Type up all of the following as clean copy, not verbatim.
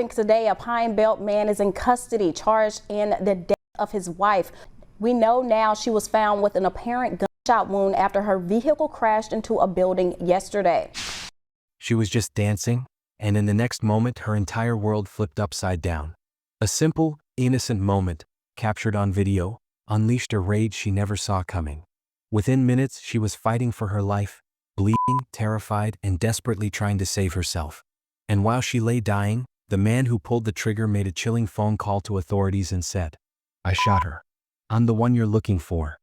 Reporting today, a Pine Belt man is in custody, charged in the death of his wife. We know now she was found with an apparent gunshot wound after her vehicle crashed into a building yesterday. She was just dancing, and in the next moment, her entire world flipped upside down. A simple, innocent moment, captured on video, unleashed a rage she never saw coming. Within minutes, she was fighting for her life, bleeding, terrified, and desperately trying to save herself. And while she lay dying, the man who pulled the trigger made a chilling phone call to authorities and said, "I shot her. I'm the one you're looking for."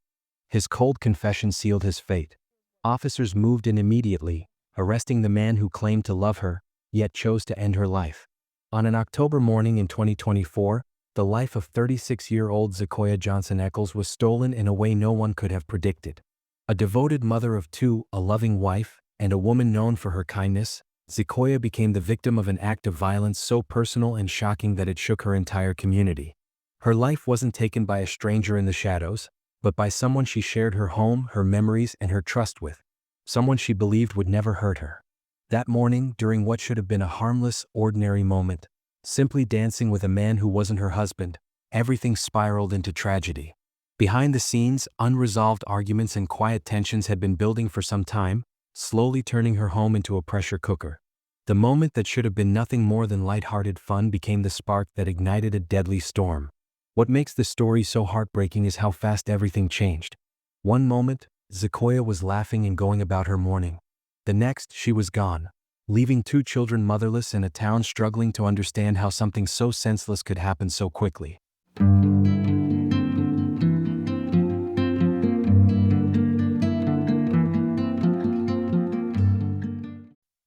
His cold confession sealed his fate. Officers moved in immediately, arresting the man who claimed to love her, yet chose to end her life. On an October morning in 2024, the life of 36-year-old Zakoya Johnson-Eccles was stolen in a way no one could have predicted. A devoted mother of two, a loving wife, and a woman known for her kindness, Zakoya became the victim of an act of violence so personal and shocking that it shook her entire community. Her life wasn't taken by a stranger in the shadows, but by someone she shared her home, her memories, and her trust with. Someone she believed would never hurt her. That morning, during what should have been a harmless, ordinary moment, simply dancing with a man who wasn't her husband, everything spiraled into tragedy. Behind the scenes, unresolved arguments and quiet tensions had been building for some time, slowly turning her home into a pressure cooker. The moment that should have been nothing more than lighthearted fun became the spark that ignited a deadly storm. What makes the story so heartbreaking is how fast everything changed. One moment, Zakoya was laughing and going about her morning. The next, she was gone, leaving two children motherless and a town struggling to understand how something so senseless could happen so quickly.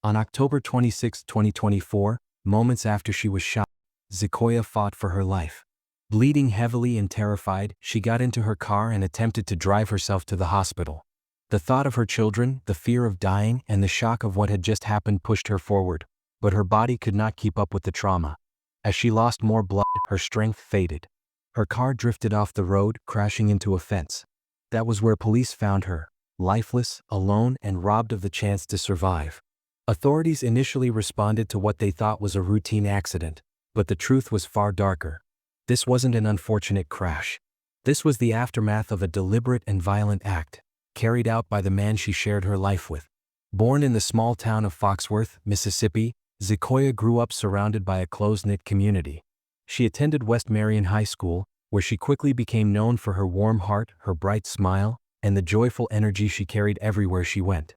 On October 26, 2024, moments after she was shot, Zakoya fought for her life. Bleeding heavily and terrified, she got into her car and attempted to drive herself to the hospital. The thought of her children, the fear of dying, and the shock of what had just happened pushed her forward, but her body could not keep up with the trauma. As she lost more blood, her strength faded. Her car drifted off the road, crashing into a fence. That was where police found her, lifeless, alone, and robbed of the chance to survive. Authorities initially responded to what they thought was a routine accident, but the truth was far darker. This wasn't an unfortunate crash. This was the aftermath of a deliberate and violent act, carried out by the man she shared her life with. Born in the small town of Foxworth, Mississippi, Zakoya grew up surrounded by a close-knit community. She attended West Marion High School, where she quickly became known for her warm heart, her bright smile, and the joyful energy she carried everywhere she went.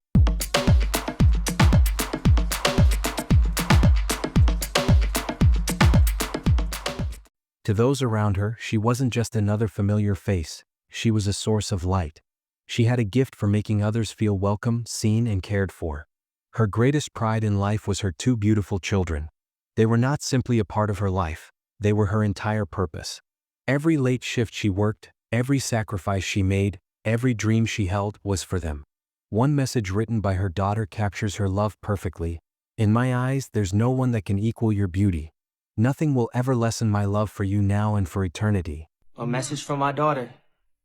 To those around her, she wasn't just another familiar face, she was a source of light. She had a gift for making others feel welcome, seen, and cared for. Her greatest pride in life was her two beautiful children. They were not simply a part of her life, they were her entire purpose. Every late shift she worked, every sacrifice she made, every dream she held was for them. One message written by her daughter captures her love perfectly. "In my eyes, there's no one that can equal your beauty. Nothing will ever lessen my love for you now and for eternity." A message from my daughter.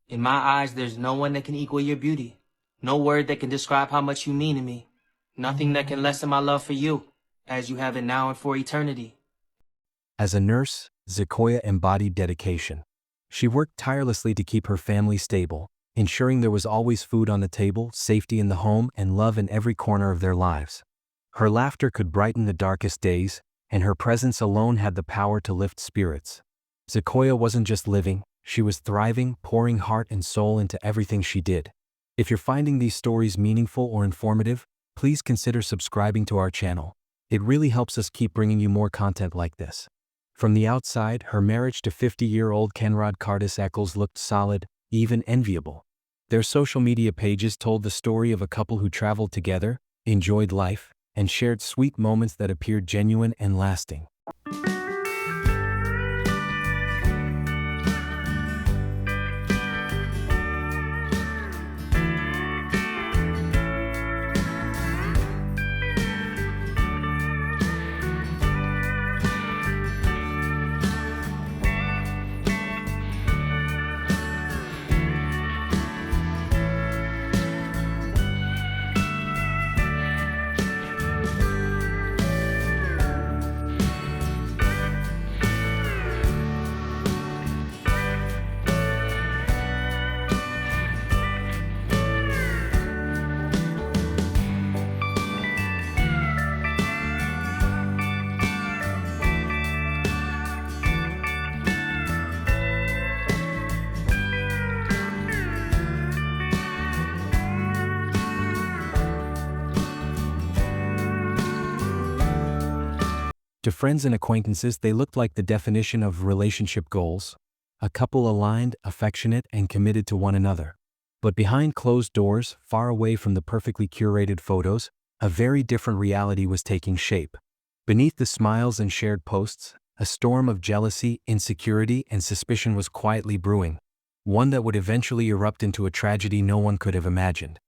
In my eyes, there's no one that can equal your beauty. No word that can describe how much you mean to me. Nothing that can lessen my love for you, as you have it now and for eternity. As a nurse, Zakoya embodied dedication. She worked tirelessly to keep her family stable, ensuring there was always food on the table, safety in the home, and love in every corner of their lives. Her laughter could brighten the darkest days, and her presence alone had the power to lift spirits. Zakoya wasn't just living, she was thriving, pouring heart and soul into everything she did. If you're finding these stories meaningful or informative, please consider subscribing to our channel. It really helps us keep bringing you more content like this. From the outside, her marriage to 50-year-old Kenrod Cardis Eccles looked solid, even enviable. Their social media pages told the story of a couple who traveled together, enjoyed life, and shared sweet moments that appeared genuine and lasting. friends and acquaintances, they looked like the definition of relationship goals. A couple aligned, affectionate, and committed to one another. But behind closed doors, far away from the perfectly curated photos, a very different reality was taking shape. Beneath the smiles and shared posts, a storm of jealousy, insecurity, and suspicion was quietly brewing, one that would eventually erupt into a tragedy no one could have imagined.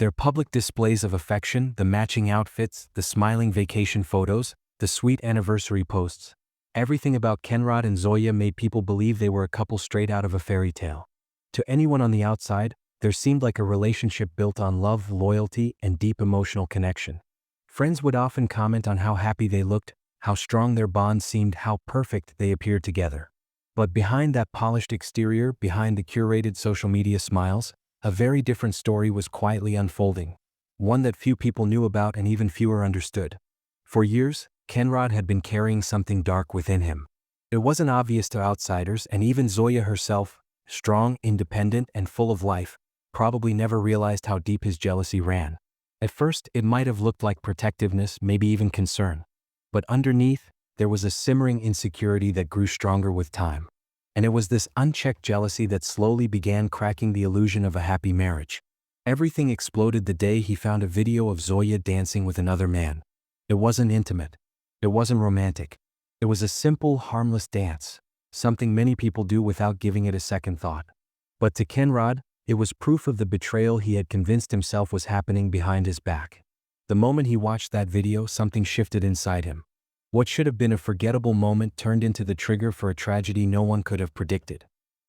Their public displays of affection, the matching outfits, the smiling vacation photos, the sweet anniversary posts, everything about Kenrod and Zoya made people believe they were a couple straight out of a fairy tale. To anyone on the outside, there seemed like a relationship built on love, loyalty, and deep emotional connection. Friends would often comment on how happy they looked, how strong their bond seemed, how perfect they appeared together. But behind that polished exterior, behind the curated social media smiles, a very different story was quietly unfolding, one that few people knew about and even fewer understood. For years, Kenrod had been carrying something dark within him. It wasn't obvious to outsiders, and even Zoya herself, strong, independent, and full of life, probably never realized how deep his jealousy ran. At first, it might have looked like protectiveness, maybe even concern. But underneath, there was a simmering insecurity that grew stronger with time. And it was this unchecked jealousy that slowly began cracking the illusion of a happy marriage. Everything exploded the day he found a video of Zoya dancing with another man. It wasn't intimate. It wasn't romantic. It was a simple, harmless dance, something many people do without giving it a second thought. But to Kenrod, it was proof of the betrayal he had convinced himself was happening behind his back. The moment he watched that video, something shifted inside him. What should have been a forgettable moment turned into the trigger for a tragedy no one could have predicted.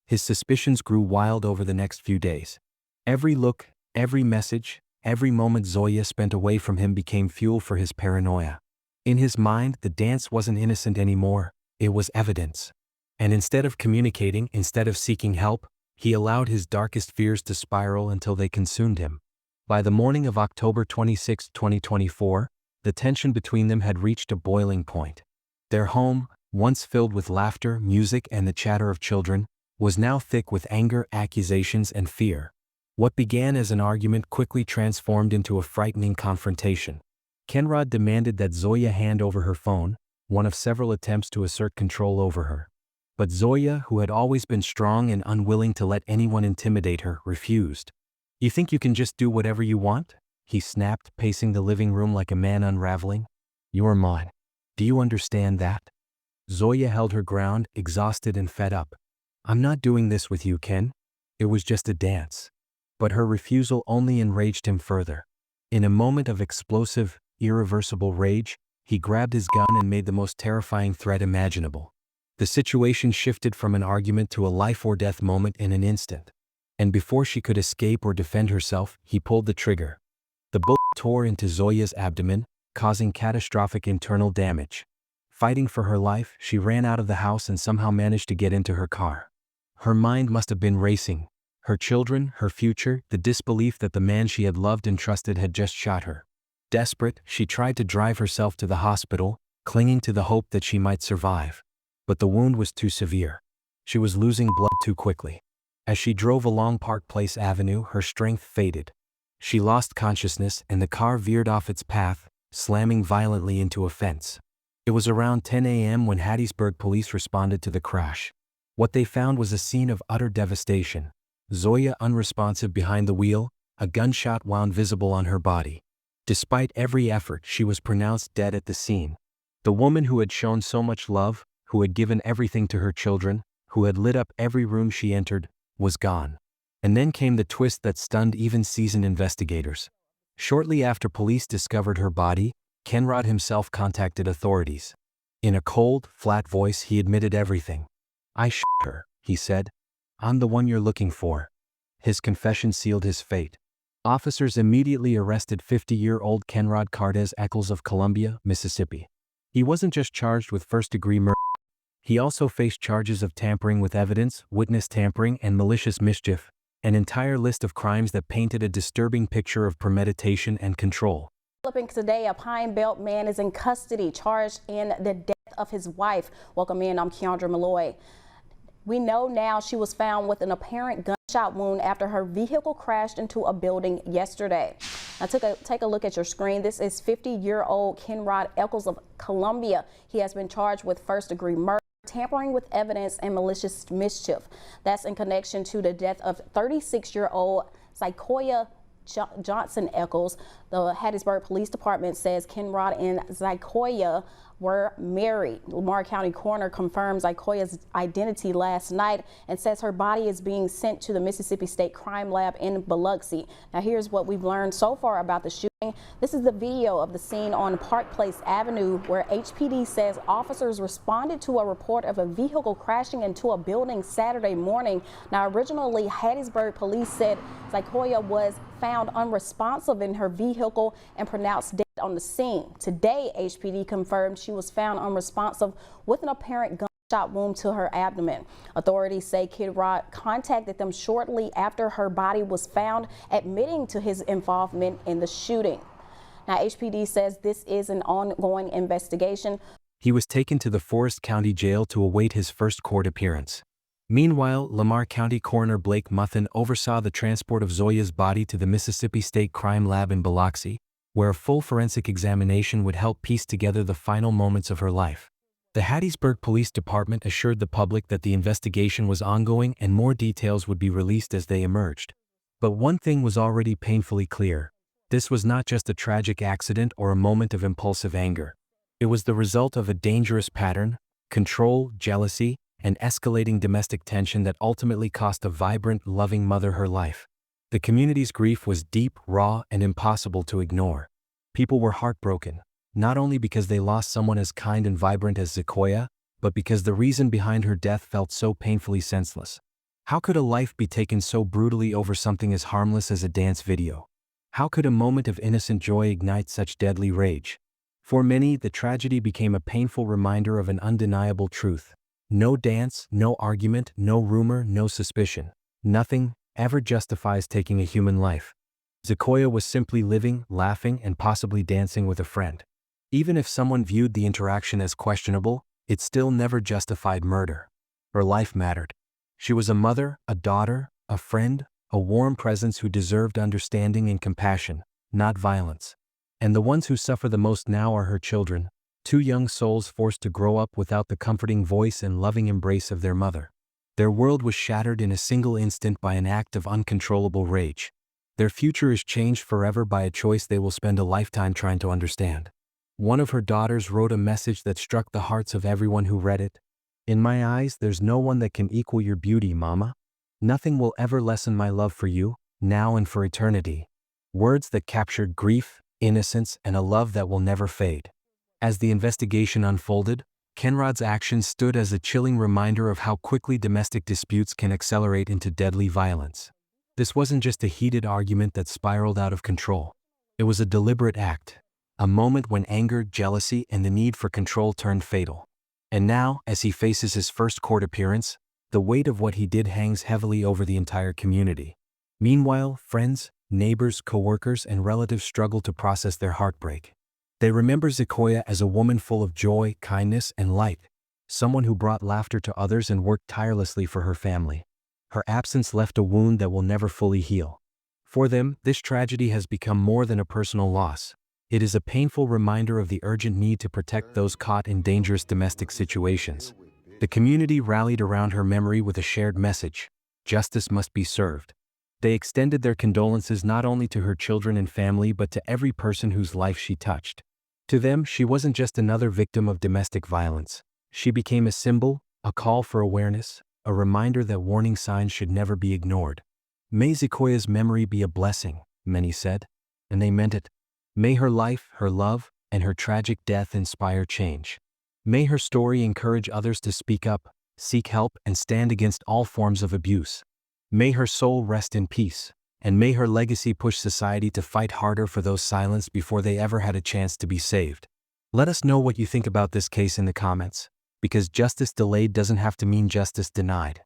His suspicions grew wild over the next few days. Every look, every message, every moment Zoya spent away from him became fuel for his paranoia. In his mind, the dance wasn't innocent anymore, it was evidence. And instead of communicating, instead of seeking help, he allowed his darkest fears to spiral until they consumed him. By the morning of October 26, 2024, the tension between them had reached a boiling point. Their home, once filled with laughter, music, and the chatter of children, was now thick with anger, accusations, and fear. What began as an argument quickly transformed into a frightening confrontation. Kenrod demanded that Zoya hand over her phone, one of several attempts to assert control over her. But Zoya, who had always been strong and unwilling to let anyone intimidate her, refused. "You think you can just do whatever you want?" he snapped, pacing the living room like a man unraveling. "You're mine. Do you understand that?" Zoya held her ground, exhausted and fed up. "I'm not doing this with you, Ken. It was just a dance." But her refusal only enraged him further. In a moment of explosive, irreversible rage, he grabbed his gun and made the most terrifying threat imaginable. The situation shifted from an argument to a life-or-death moment in an instant. And before she could escape or defend herself, he pulled the trigger. The bullet tore into Zoya's abdomen, causing catastrophic internal damage. Fighting for her life, she ran out of the house and somehow managed to get into her car. Her mind must have been racing. Her children, her future, the disbelief that the man she had loved and trusted had just shot her. Desperate, she tried to drive herself to the hospital, clinging to the hope that she might survive. But the wound was too severe. She was losing blood too quickly. As she drove along Park Place Avenue, her strength faded. She lost consciousness and the car veered off its path, slamming violently into a fence. It was around 10 a.m. when Hattiesburg police responded to the crash. What they found was a scene of utter devastation. Zoya unresponsive behind the wheel, a gunshot wound visible on her body. Despite every effort, she was pronounced dead at the scene. The woman who had shown so much love, who had given everything to her children, who had lit up every room she entered, was gone. And then came the twist that stunned even seasoned investigators. Shortly after police discovered her body, Kenrod himself contacted authorities. In a cold, flat voice, he admitted everything. "I shot her," he said. "I'm the one you're looking for." His confession sealed his fate. Officers immediately arrested 50-year-old Kenrod Cardez Eccles of Columbia, Mississippi. He wasn't just charged with first-degree murder. He also faced charges of tampering with evidence, witness tampering, and malicious mischief, an entire list of crimes that painted a disturbing picture of premeditation and control. Developing today, a Pine Belt man is in custody, charged in the death of his wife. Welcome in, I'm Keandra Malloy. We know now she was found with an apparent gunshot wound after her vehicle crashed into a building yesterday. Now take a look at your screen. This is 50-year-old Kenrod Eccles of Columbia. He has been charged with first-degree murder, tampering with evidence, and malicious mischief. That's in connection to the death of 36-year-old Zakoya Johnson Eccles. The Hattiesburg Police Department says Kenrod and Zakoya were married. Lamar County Coroner confirmed Zakoya's identity last night and says her body is being sent to the Mississippi State Crime Lab in Biloxi. Now here's what we've learned so far about the shooting. This is the video of the scene on Park Place Avenue where HPD says officers responded to a report of a vehicle crashing into a building Saturday morning. Now originally Hattiesburg police said Zakoya was found unresponsive in her vehicle and pronounced dead on the scene. Today, HPD confirmed she was found unresponsive with an apparent gunshot wound to her abdomen. Authorities say Kenrod contacted them shortly after her body was found, admitting to his involvement in the shooting. Now, HPD says this is an ongoing investigation. He was taken to the Forest County Jail to await his first court appearance. Meanwhile, Lamar County Coroner Blake Muthan oversaw the transport of Zoya's body to the Mississippi State Crime Lab in Biloxi, where a full forensic examination would help piece together the final moments of her life. The Hattiesburg Police Department assured the public that the investigation was ongoing and more details would be released as they emerged. But one thing was already painfully clear. This was not just a tragic accident or a moment of impulsive anger. It was the result of a dangerous pattern, control, jealousy, and escalating domestic tension that ultimately cost a vibrant, loving mother her life. The community's grief was deep, raw, and impossible to ignore. People were heartbroken, not only because they lost someone as kind and vibrant as Zakoya, but because the reason behind her death felt so painfully senseless. How could a life be taken so brutally over something as harmless as a dance video? How could a moment of innocent joy ignite such deadly rage? For many, the tragedy became a painful reminder of an undeniable truth. No dance, no argument, no rumor, no suspicion. Nothing ever justifies taking a human life. Zakoya was simply living, laughing, and possibly dancing with a friend. Even if someone viewed the interaction as questionable, it still never justified murder. Her life mattered. She was a mother, a daughter, a friend, a warm presence who deserved understanding and compassion, not violence. And the ones who suffer the most now are her children, two young souls forced to grow up without the comforting voice and loving embrace of their mother. Their world was shattered in a single instant by an act of uncontrollable rage. Their future is changed forever by a choice they will spend a lifetime trying to understand. One of her daughters wrote a message that struck the hearts of everyone who read it. "In my eyes, there's no one that can equal your beauty, Mama. Nothing will ever lessen my love for you, now and for eternity." Words that captured grief, innocence, and a love that will never fade. As the investigation unfolded, Kenrod's actions stood as a chilling reminder of how quickly domestic disputes can accelerate into deadly violence. This wasn't just a heated argument that spiraled out of control. It was a deliberate act, a moment when anger, jealousy, and the need for control turned fatal. And now, as he faces his first court appearance, the weight of what he did hangs heavily over the entire community. Meanwhile, friends, neighbors, co-workers, and relatives struggle to process their heartbreak. They remember Zakoya as a woman full of joy, kindness, and light, someone who brought laughter to others and worked tirelessly for her family. Her absence left a wound that will never fully heal. For them, this tragedy has become more than a personal loss. It is a painful reminder of the urgent need to protect those caught in dangerous domestic situations. The community rallied around her memory with a shared message: justice must be served. They extended their condolences not only to her children and family but to every person whose life she touched. To them, she wasn't just another victim of domestic violence. She became a symbol, a call for awareness, a reminder that warning signs should never be ignored. May Zakoya's memory be a blessing, many said, and they meant it. May her life, her love, and her tragic death inspire change. May her story encourage others to speak up, seek help, and stand against all forms of abuse. May her soul rest in peace, and may her legacy push society to fight harder for those silenced before they ever had a chance to be saved. Let us know what you think about this case in the comments, because justice delayed doesn't have to mean justice denied.